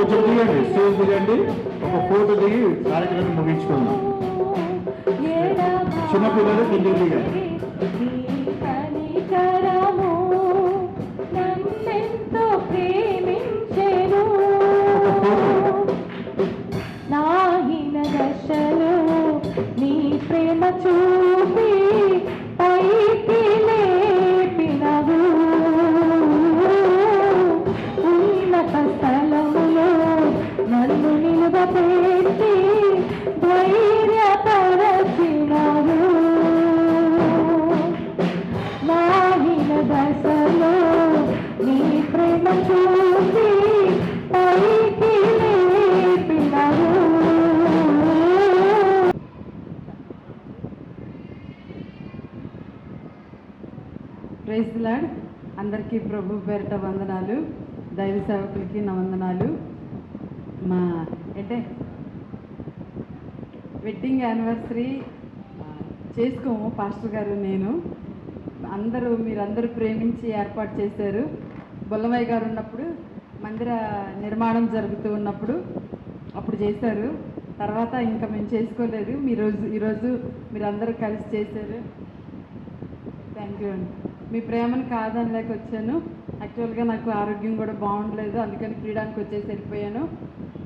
కొంచెం దిగండి, స్టేజ్ దిగండి, ఒక ఫోటో దిగి కార్యక్రమం ముగించుకుందాం. చిన్నపిల్లలు కిందికి దిగండి. నీ ప్రేమ చూపి పైకి లేపినవు, ఉన్నత స్థలములో నన్ను నిలబెట్టి ధైర్యపరచినవు. నాహిన దశలో నీ ప్రేమ చూపి పైకి లేపినవు. Praise the lord. అందరికీ ప్రభు పేరిట వందనాలు, దైవ సేవకులకి నా వందనాలు. మా అంటే వెడ్డింగ్ యానివర్సరీ చేసుకోము పాస్టర్ గారు నేను, మీరందరూ ప్రేమించి ఏర్పాటు చేశారు. బొల్లమయ్య గారు ఉన్నప్పుడు మందిర నిర్మాణం జరుగుతూ ఉన్నప్పుడు అప్పుడు చేశారు. తర్వాత ఇంకా మేము చేసుకోలేదు. ఈరోజు మీరందరూ కలిసి చేశారు. థ్యాంక్ యూ అండి. మీ ప్రేమను కాదనలేక వచ్చాను. యాక్చువల్గా నాకు ఆరోగ్యం కూడా బాగుండలేదు, అందుకని క్రీడానికి వచ్చేసి వెళ్ళిపోయాను.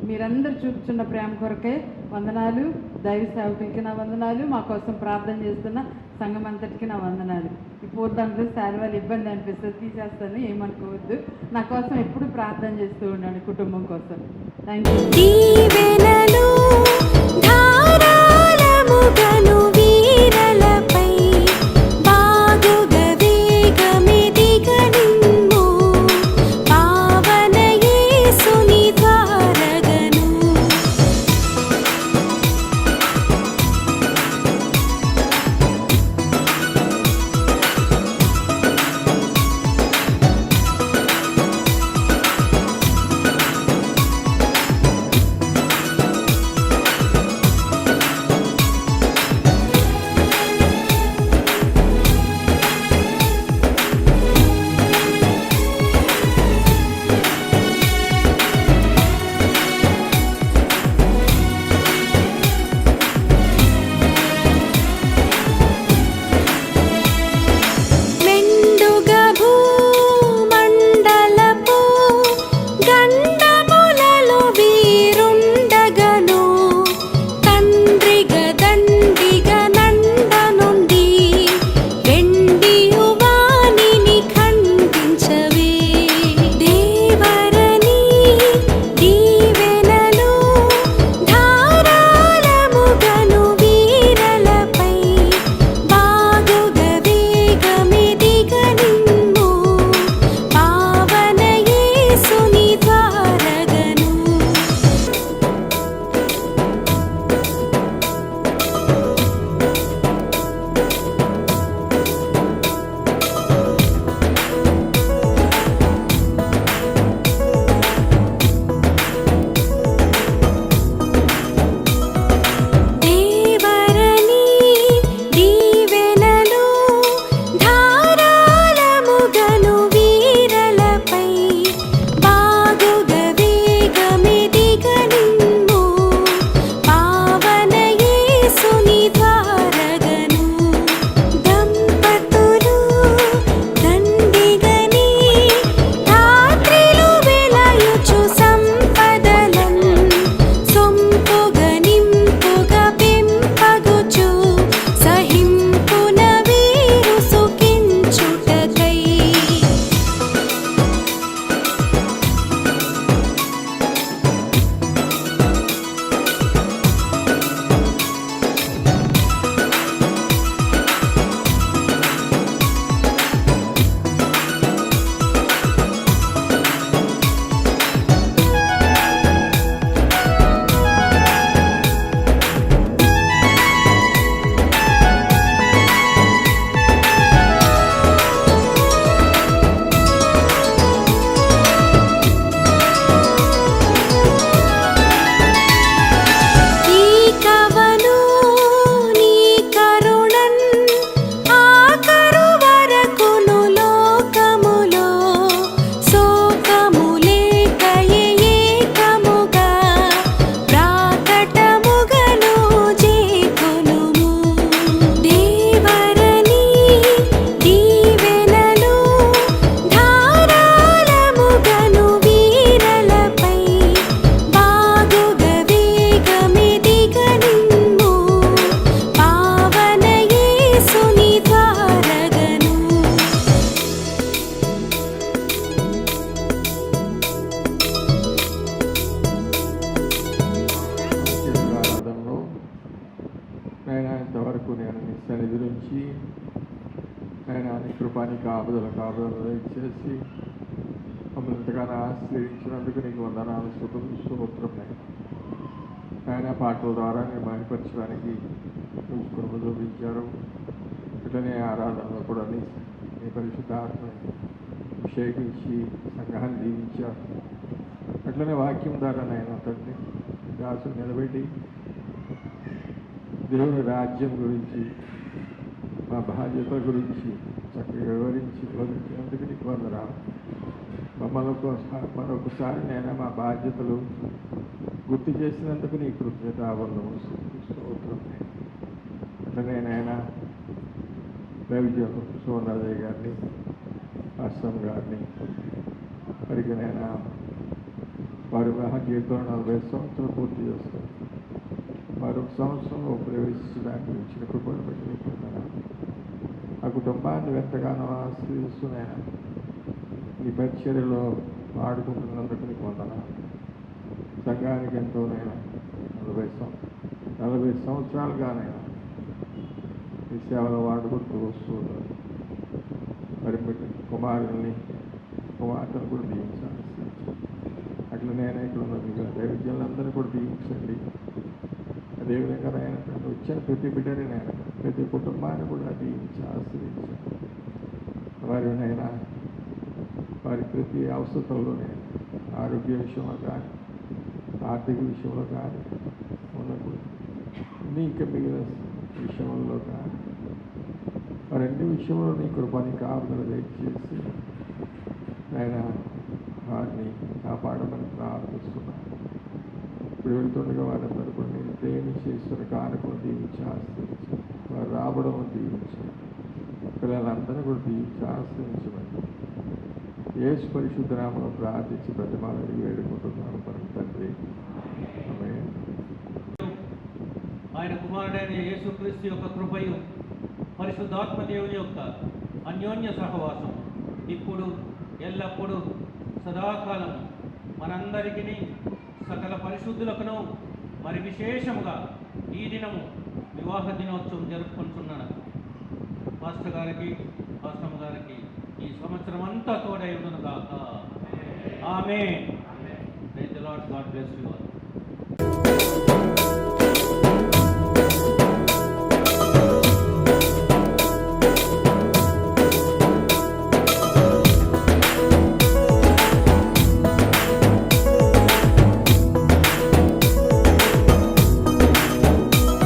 మీరందరూ చూపుతున్న ప్రేమ కొరకే వందనాలు. దైవ సేవకులకి నా వందనాలు. మా కోసం ప్రార్థన చేస్తున్న సంఘం అంతటికి నా వందనాలు. ఈ పూర్తంలో శాలవాళ్ళు ఇబ్బంది అనిపిస్తుంది, తీసేస్తాను, ఏమనుకోవద్దు. నా కోసం ఎప్పుడు ప్రార్థన చేస్తూ ఉండండి, కుటుంబం కోసం. Thank you. సన్నిధి నుంచి ఆయన నీ కృపాని కాపుదల దయచేసి మమ్మల్ని ఎంతగానో ఆశ్రయించినందుకు నీకు వందనాలు స్తోత్రం ఆయన పాటల ద్వారా నేను మహిమపరచడానికి నువ్వు కృప చూపించారు. ఇట్లనే ఆరాధనలో కూడా నీ పరిశుద్ధాత్మని అభిషేకించి సంఘాన్ని దీవించారు. అట్లనే వాక్యం ద్వారా నాయన తండ్రి దాసులు నిలబెట్టి దేవుని రాజ్యం గురించి మా బాధ్యతల గురించి చక్కగా వివరించి బోధించినందుకు నీకు వందనాలు. మరొకసారి నేను మా బాధ్యతలు గుర్తు చేసినందుకు నీ కృతజ్ఞతావందము స్తోత్రం. అట్లనే నాయన దైవజనం సోనాదయ్య గారిని, అస్సం గారిని మరికనైనా వారి వివాహ జీవితంలో 40 సంవత్సరాలు పూర్తి చేస్తారు. మరొక సంవత్సరంలో ప్రవేశించడానికి ఇచ్చిన కృపను బట్టి నీకు వందనాలు. ఆ కుటుంబాన్ని ఎంతగానో ఆశ్రయిస్తున్నాయన నీ పరిచర్యలో వాడుకుంటున్నందుకు నీకు వందనాలు. సంఘానికి ఎంతోనైనా 40 సంవత్సరాలుగానైనా ఈ సేవలో వాడుకుంటూ వస్తూ ఉన్నారు. మరి కుమారుల్ని కుమార్తెను కూడా దీవించాలి. అట్లా నేను ఇక్కడ ఉన్న దైవజ్ఞులందరినీ కూడా దీవించండి. అదేవిధంగా ఆయన వచ్చిన ప్రతి బిడ్డని నేను ప్రతి కుటుంబాన్ని కూడా దీవించి ఆశ్రయించాను. వారినైనా వారి ప్రతి అవసరంలో నేను ఆరోగ్య విషయంలో కానీ ఆర్థిక విషయంలో కానీ ఉన్నప్పుడు ఇంకా మిగిలిన విషయంలో కానీ మరన్ని విషయంలో నీ కృపని కాపుదల దయచేసి ఆయన వారిని కాపాడమని ప్రార్థిస్తున్నాను. ఇప్పుడు వెళ్తుండగా వారందరూ కూడా నేను ప్రేమించేస్తున్న కానుకలు దీవించి ఆశ్రయించాను. వారు రావడం దీవించాను. పిల్లలందరూ కూడా దీవించి ఆశ్రయించమని యేసు పరిశుద్ధ నామములో ప్రార్థించి బ్రతిమాలని వేడుకుంటున్నాను పరమ తండ్రి. ఆమేన్. ఆయన కుమారుడైన యేసుక్రీస్తు యొక్క కృపయు పరిశుద్ధాత్మ దేవుని యొక్క అన్యోన్య సహవాసం ఇప్పుడు ఎల్లప్పుడూ సదాకాలం మనందరికీ సకల పరిశుద్ధులకును మరి విశేషముగా ఈ దినము వివాహ దినోత్సవం జరుపుకుంటున్నాను పాస్టర్ గారికి పాస్టమ్ గారికి ఈ సంవత్సరం అంతా తోడై ఉండును గాక. Amen. Praise the lord. God bless you all.